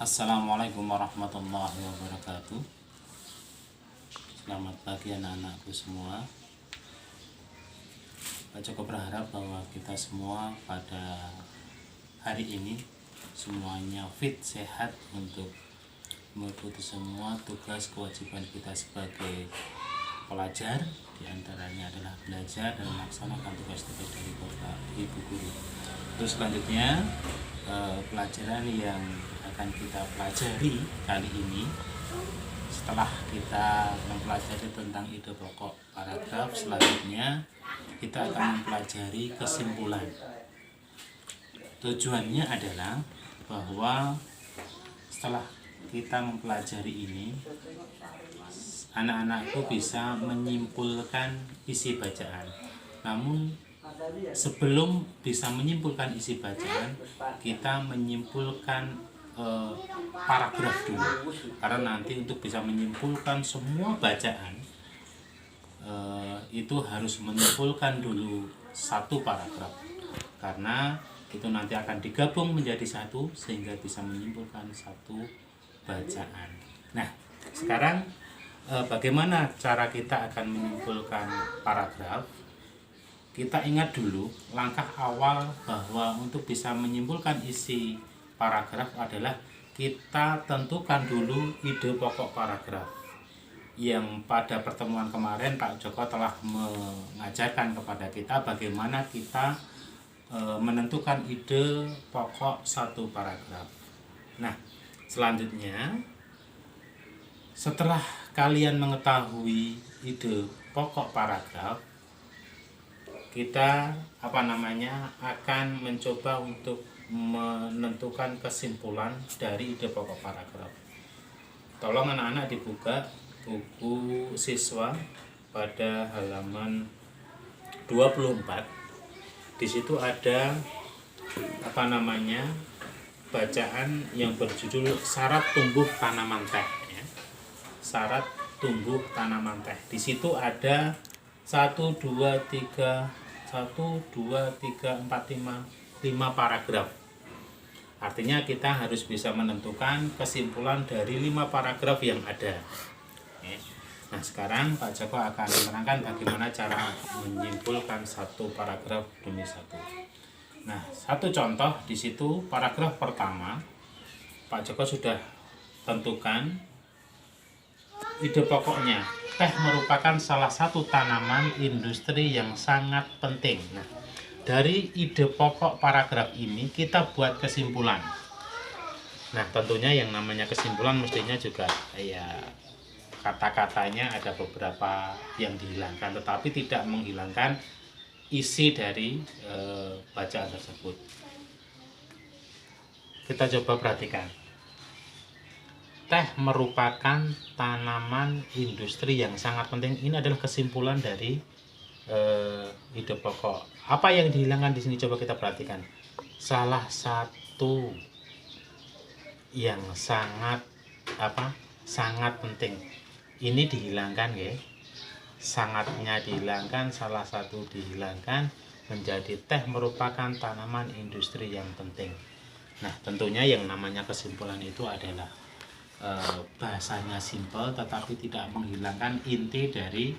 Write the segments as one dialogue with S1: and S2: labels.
S1: Assalamualaikum warahmatullahi wabarakatuh. Selamat pagi anak-anakku semua. Pak Joko berharap bahwa kita semua pada hari ini semuanya fit, sehat untuk mengikuti semua tugas kewajiban kita sebagai pelajar. Di antaranya adalah belajar dan melaksanakan tugas-tugas dari Bapak Ibu Guru. Terus selanjutnya pelajaran yang akan kita pelajari kali ini, setelah kita mempelajari tentang ide pokok paragraf, selanjutnya kita akan mempelajari kesimpulan. Tujuannya adalah bahwa setelah kita mempelajari ini, anak-anakku bisa menyimpulkan isi bacaan. Namun sebelum bisa menyimpulkan isi bacaan, kita menyimpulkan paragraf dulu, karena nanti untuk bisa menyimpulkan semua bacaan itu harus menyimpulkan dulu satu paragraf, karena itu nanti akan digabung menjadi satu sehingga bisa menyimpulkan satu bacaan. Nah, sekarang bagaimana cara kita akan menyimpulkan paragraf? Kita ingat dulu langkah awal bahwa untuk bisa menyimpulkan isi paragraf adalah kita tentukan dulu ide pokok paragraf, yang pada pertemuan kemarin Pak Joko telah mengajarkan kepada kita bagaimana kita menentukan ide pokok satu paragraf. Nah, selanjutnya setelah kalian mengetahui ide pokok paragraf, kita akan mencoba untuk menentukan kesimpulan dari ide pokok paragraf. Tolong anak-anak dibuka buku siswa pada halaman 24. Di situ ada bacaan yang berjudul syarat tumbuh tanaman teh, ya. Syarat tumbuh tanaman teh. Di situ ada 1 2 3 4 5 paragraf. Artinya kita harus bisa menentukan kesimpulan dari 5 paragraf yang ada. Nah, sekarang Pak Joko akan menerangkan bagaimana cara menyimpulkan satu paragraf demi satu. Nah, satu contoh di situ paragraf pertama Pak Joko sudah tentukan ide pokoknya. Teh merupakan salah satu tanaman industri yang sangat penting. Nah, dari ide pokok paragraf ini kita buat kesimpulan. Nah, tentunya yang namanya kesimpulan mestinya juga kata-katanya ada beberapa yang dihilangkan, tetapi tidak menghilangkan isi dari bacaan tersebut. Kita coba perhatikan. Teh merupakan tanaman industri yang sangat penting. Ini adalah kesimpulan dari ide pokok. Apa yang dihilangkan di sini coba kita perhatikan. Salah satu yang sangat penting. Ini dihilangkan, ya. Sangatnya dihilangkan, salah satu dihilangkan, menjadi teh merupakan tanaman industri yang penting. Nah, tentunya yang namanya kesimpulan itu adalah bahasanya simpel tetapi tidak menghilangkan inti dari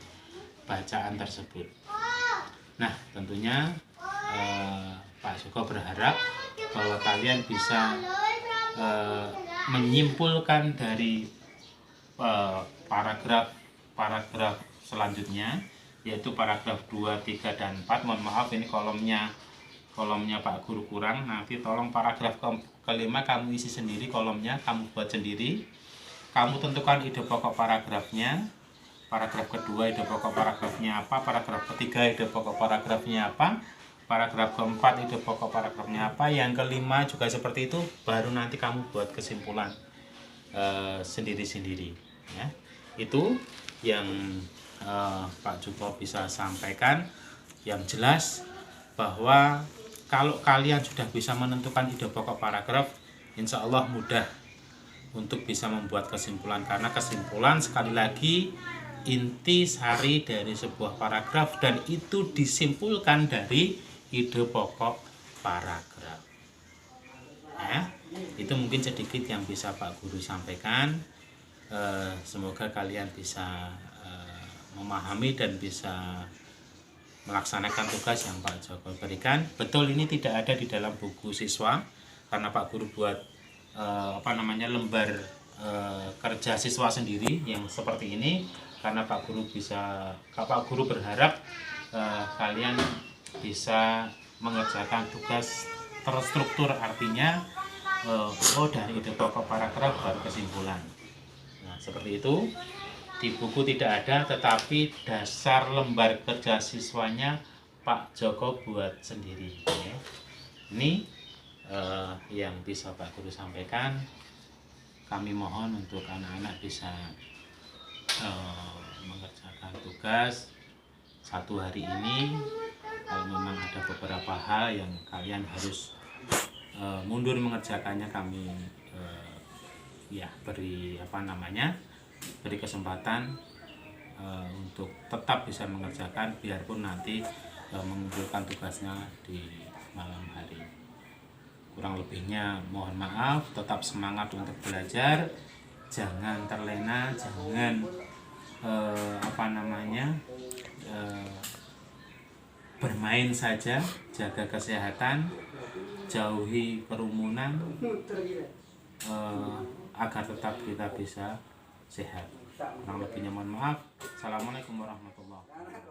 S1: bacaan tersebut. Nah, tentunya Pak Joko berharap bahwa kalian bisa menyimpulkan dari paragraf selanjutnya, yaitu paragraf 2, 3, dan 4. Mohon maaf, ini kolomnya Pak Guru kurang. Nanti tolong paragraf kelima kamu isi sendiri kolomnya, kamu buat sendiri. Kamu tentukan ide pokok paragrafnya. Paragraf kedua ide pokok paragrafnya apa, paragraf ketiga ide pokok paragrafnya apa, paragraf keempat ide pokok paragrafnya apa, yang kelima juga seperti itu. Baru nanti kamu buat kesimpulan sendiri-sendiri, ya. Itu yang Pak Joko bisa sampaikan. Yang jelas bahwa kalau kalian sudah bisa menentukan ide pokok paragraf, insya Allah mudah untuk bisa membuat kesimpulan, karena kesimpulan sekali lagi inti sari dari sebuah paragraf, dan itu disimpulkan dari ide pokok paragraf. Ya, Itu mungkin sedikit yang bisa Pak Guru sampaikan. Semoga kalian bisa memahami dan bisa melaksanakan tugas yang Pak Joko berikan. Betul, ini tidak ada di dalam buku siswa karena Pak Guru buat lembar kerja siswa sendiri yang seperti ini, karena Pak Guru berharap kalian bisa mengerjakan tugas terstruktur, artinya dari ide pokok paragraf baru kesimpulan. Nah, seperti itu. Di buku tidak ada, tetapi dasar lembar kerja siswanya Pak Joko buat sendiri. Ya. Ini yang bisa Pak Guru sampaikan. Kami mohon untuk anak-anak bisa mengerjakan tugas satu hari ini. Kalau memang ada beberapa hal yang kalian harus mundur mengerjakannya, kami beri kesempatan untuk tetap bisa mengerjakan, biarpun nanti mengumpulkan tugasnya di malam hari. Kurang lebihnya mohon maaf, tetap semangat untuk belajar, jangan terlena, jangan bermain saja, jaga kesehatan, jauhi kerumunan, agar tetap kita bisa sehat. Kurang lebihnya mohon maaf. Assalamualaikum warahmatullahi wabarakatuh.